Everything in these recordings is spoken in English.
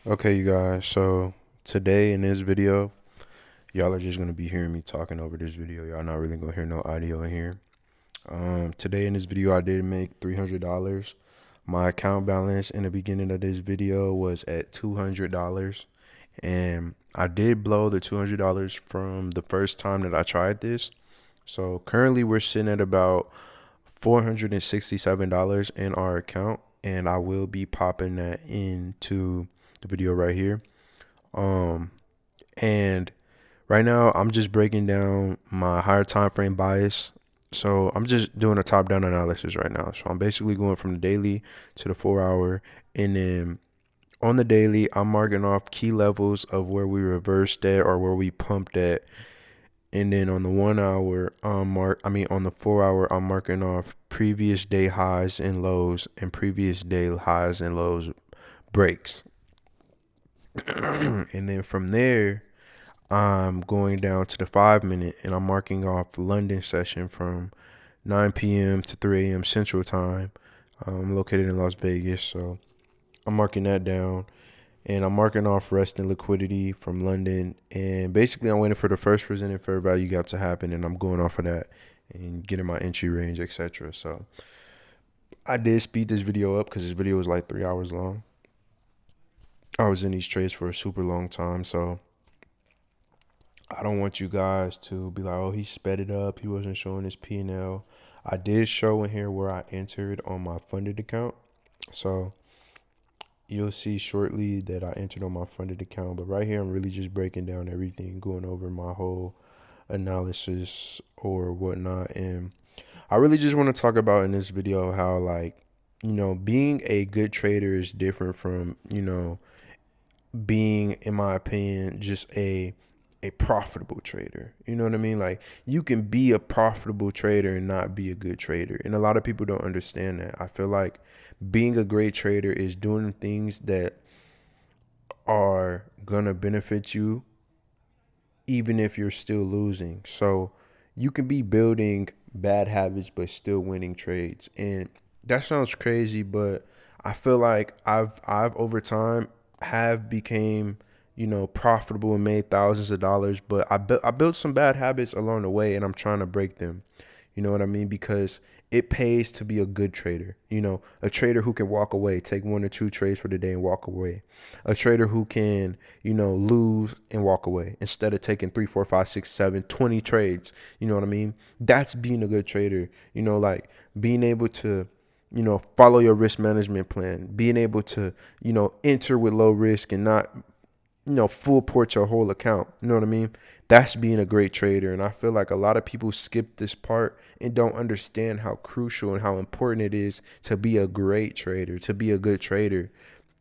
Okay, you guys. So today in this video, y'all are just gonna be hearing me talking over this video. Y'all not really gonna hear no audio in here. Today in this video, I did make $300. My account balance in the beginning of this video was at $200, and I did blow the $200 from the first time that I tried this. So currently, we're sitting at about $467 in our account, and I will be popping that into the video right here. Um, and right now I'm just breaking down my higher time frame bias. So I'm just doing a top down analysis right now. So I'm basically going from the daily to the 4 hour, and then on the daily I'm marking off key levels of where we reversed at or where we pumped at. And then on the 1 hour, on the 4 hour, I'm marking off previous day highs and lows and previous day highs and lows breaks. And then from there, I'm going down to the 5 minute and I'm marking off London session from 9 p.m. to 3 a.m. Central Time. I'm located in Las Vegas, so I'm marking that down. And I'm marking off rest and liquidity from London. And basically, I'm waiting for the first presented fair value gap to happen, and I'm going off of that and getting my entry range, etc. So I did speed this video up because this video was like 3 hours long. I was in these trades for a super long time, so I don't want you guys to be like, oh, he sped it up. He wasn't showing his P&L. I did show in here where I entered on my funded account. So you'll see shortly that I entered on my funded account. But right here, I'm really just breaking down everything, going over my whole analysis or whatnot. And I really just want to talk about in this video how, like, being a good trader is different from, being, in my opinion, just a profitable trader. You know what I mean? Like, you can be a profitable trader and not be a good trader. And a lot of people don't understand that. I feel like being a great trader is doing things that are gonna benefit you even if you're still losing. So you can be building bad habits but still winning trades. And that sounds crazy, but I feel like I've over time have became, profitable and made thousands of dollars, but I built some bad habits along the way and I'm trying to break them. You know what I mean? Because it pays to be a good trader. A trader who can walk away, take one or two trades for the day and walk away. A trader who can, lose and walk away instead of taking 3, 4, 5, 6, 7, 20 trades. You know what I mean? That's being a good trader. Like being able to, follow your risk management plan, being able to, enter with low risk and not, full port your whole account. You know what I mean? That's being a great trader. And I feel like a lot of people skip this part and don't understand how crucial and how important it is to be a great trader, to be a good trader.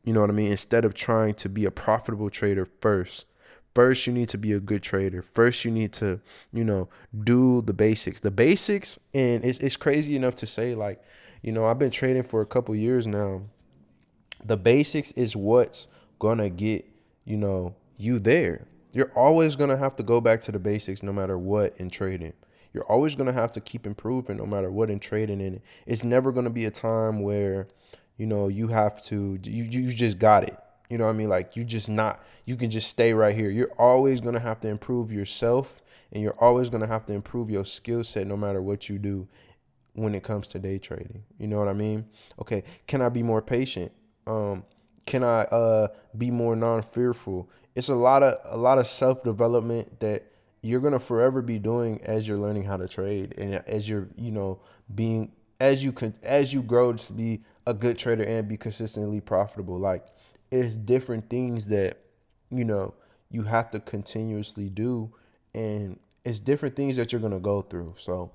You know what I mean? Instead of trying to be a profitable trader first. First, you need to be a good trader. First, you need to, do the basics. The basics, and it's crazy enough to say, like, I've been trading for a couple years now. The basics is what's gonna get, you there. You're always gonna have to go back to the basics no matter what in trading. You're always gonna have to keep improving no matter what in trading. And it's never gonna be a time where, you have to you just got it. You know what I mean? Like you can just stay right here. You're always gonna have to improve yourself and you're always gonna have to improve your skill set no matter what you do when it comes to day trading. You know what I mean? Okay, can I be more patient? Um, can I be more non-fearful? It's a lot of self-development that you're gonna forever be doing as you're learning how to trade and as you're, being as you grow to be a good trader and be consistently profitable. Like it's different things that, you know, you have to continuously do, and it's different things that you're gonna go through. So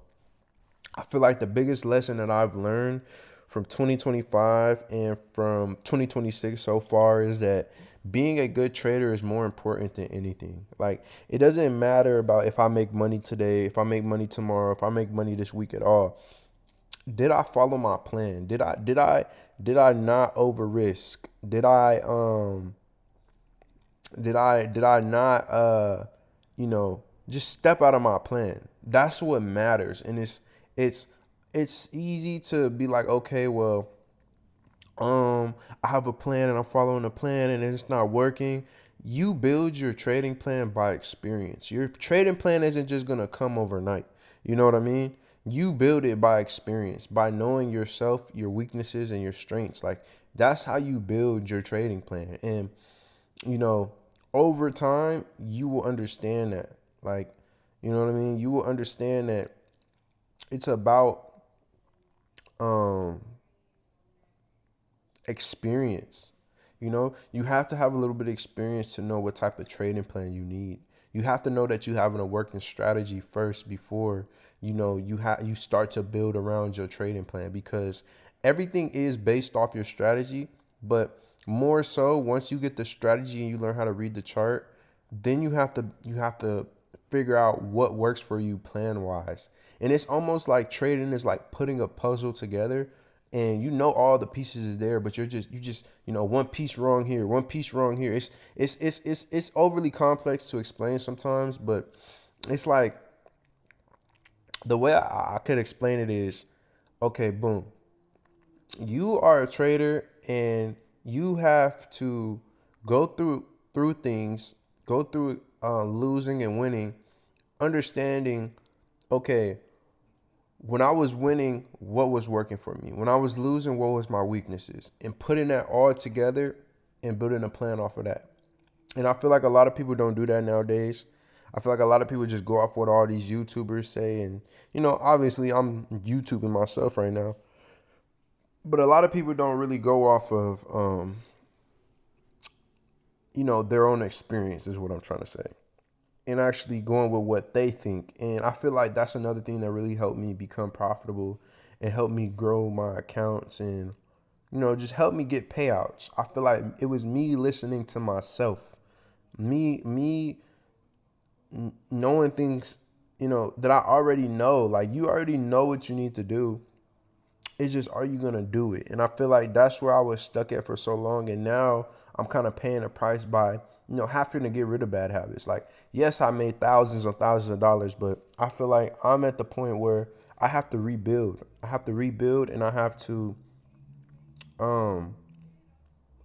I feel like the biggest lesson that I've learned from 2025 and from 2026 so far is that being a good trader is more important than anything. Like it doesn't matter about if I make money today, if I make money tomorrow, if I make money this week at all. Did I follow my plan? Did I not over risk? Did I not just step out of my plan? That's what matters. And it's it's easy to be like, okay, well, I have a plan and I'm following a plan and it's not working. You build your trading plan by experience. Your trading plan isn't just gonna come overnight. You know what I mean? You build it by experience, by knowing yourself, your weaknesses and your strengths. Like that's how you build your trading plan. And you know, over time, you will understand that. Like, you know what I mean? You will understand that it's about um experience. You know, you have to have a little bit of experience to know what type of trading plan you need. You have to know that you have a working strategy first before you start to build around your trading plan, because everything is based off your strategy, but more so once you get the strategy and you learn how to read the chart, then you have to figure out what works for you plan wise. And it's almost like trading is like putting a puzzle together, and you know all the pieces is there, but you just one piece wrong here, one piece wrong here. It's overly complex to explain sometimes, but it's like the way I could explain it is, okay, boom, you are a trader and you have to go through things, go through losing and winning, understanding, okay, when I was winning, what was working for me? When I was losing, what was my weaknesses? And putting that all together and building a plan off of that. And I feel like a lot of people don't do that nowadays. I feel like a lot of people just go off what all these YouTubers say. And, obviously I'm YouTubing myself right now. But a lot of people don't really go off of, their own experience, is what I'm trying to say, and actually going with what they think. And I feel like that's another thing that really helped me become profitable and helped me grow my accounts and, just help me get payouts. I feel like it was me listening to myself, me knowing things, that I already know. Like you already know what you need to do. It's just, are you gonna do it? And I feel like that's where I was stuck at for so long. And now I'm kind of paying a price by, having to get rid of bad habits. Like, yes, I made thousands and thousands of dollars, but I feel like I'm at the point where I have to rebuild. I have to rebuild, and um,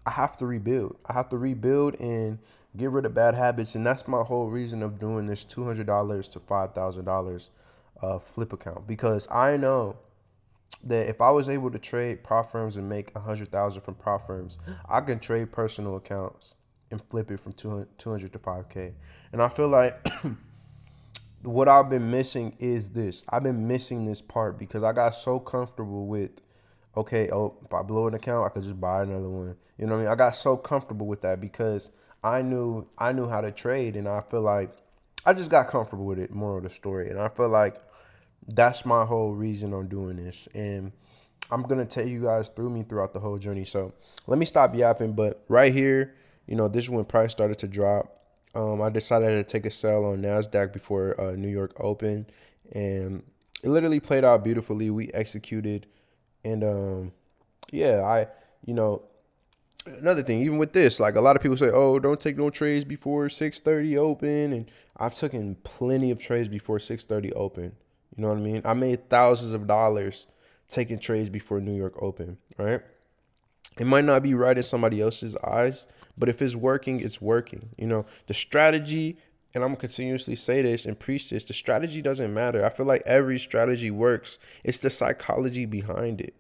I have to rebuild. I have to rebuild and get rid of bad habits. And that's my whole reason of doing this $200 to $5,000 flip account, because I know that if I was able to trade prop firms and make 100,000 from prop firms, I can trade personal accounts and flip it from 200 to 5K. And I feel like what I've been missing is this. I've been missing this part because I got so comfortable with, okay, oh, if I blow an account, I could just buy another one. You know what I mean? I got so comfortable with that because I knew how to trade, and I feel like I just got comfortable with it. More of the story, and I feel like that's my whole reason on doing this. And I'm gonna take you guys through me throughout the whole journey. So let me stop yapping. But right here, this is when price started to drop. I decided to take a sell on NASDAQ before New York opened, and it literally played out beautifully. We executed, and yeah, you know, another thing, even with this, like a lot of people say, oh, don't take no trades before 6:30 open, and I've taken plenty of trades before 6:30 open. You know what I mean? I made thousands of dollars taking trades before New York open, right? It might not be right in somebody else's eyes, but if it's working, it's working. The strategy, and I'm gonna continuously say this and preach this, the strategy doesn't matter. I feel like every strategy works. It's the psychology behind it.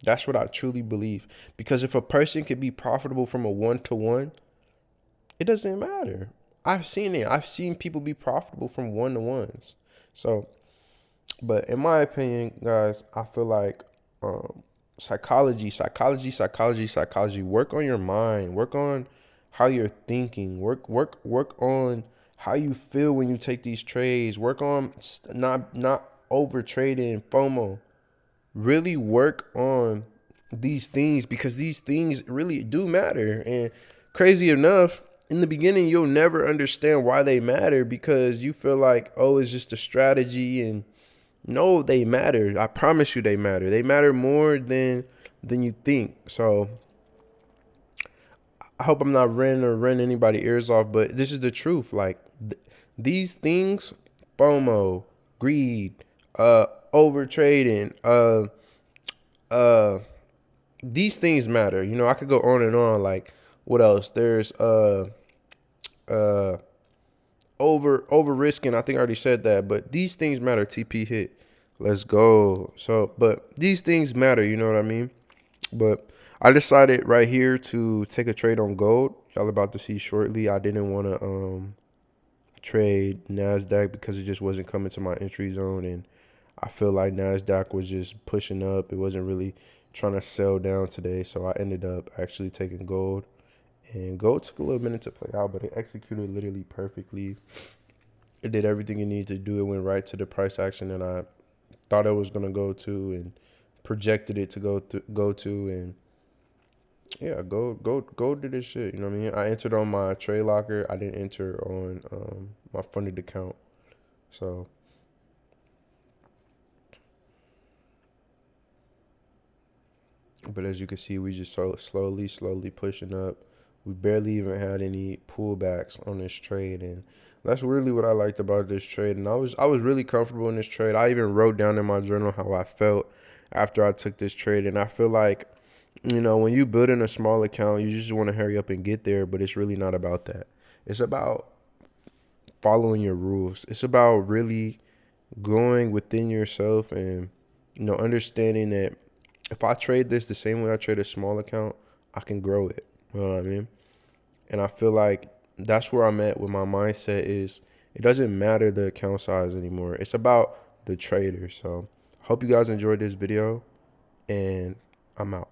That's what I truly believe. Because if a person can be profitable from a 1-to-1, it doesn't matter. I've seen it. I've seen people be profitable from 1-to-1s. So, but in my opinion, guys, I feel like psychology. Work on your mind. Work on how you're thinking. Work on how you feel when you take these trades. Work on not over trading, FOMO. Really work on these things, because these things really do matter. And crazy enough, in the beginning, you'll never understand why they matter, because you feel like, oh, it's just a strategy. And no, they matter. I promise you they matter. They matter more than you think. So I hope I'm not running anybody ears off, but this is the truth. Like these things, FOMO, greed, over trading, uh these things matter. You know, I could go on and on. Like, what else? There's uh over risking. I think I already said that, but these things matter. TP hit. Let's go. So, but these things matter. You know what I mean? But I decided right here to take a trade on gold. Y'all about to see shortly. I didn't want to trade Nasdaq because it just wasn't coming to my entry zone, and I feel like Nasdaq was just pushing up. It wasn't really trying to sell down today, so I ended up actually taking gold. And gold took a little minute to play out, but it executed literally perfectly. It did everything it needed to do. It went right to the price action that I thought it was gonna go to, and projected it to go to, and yeah, gold did this shit. You know what I mean? I entered on my trade locker. I didn't enter on my funded account. So, but as you can see, we just slowly pushing up. We barely even had any pullbacks on this trade, and that's really what I liked about this trade. And I was really comfortable in this trade. I even wrote down in my journal how I felt after I took this trade, and I feel like, you know, when you build in a small account, you just want to hurry up and get there, but it's really not about that. It's about following your rules. It's about really going within yourself and, you know, understanding that if I trade this the same way I trade a small account, I can grow it. You know what I mean? And I feel like that's where I'm at with my mindset is it doesn't matter the account size anymore. It's about the trader. So hope you guys enjoyed this video, and I'm out.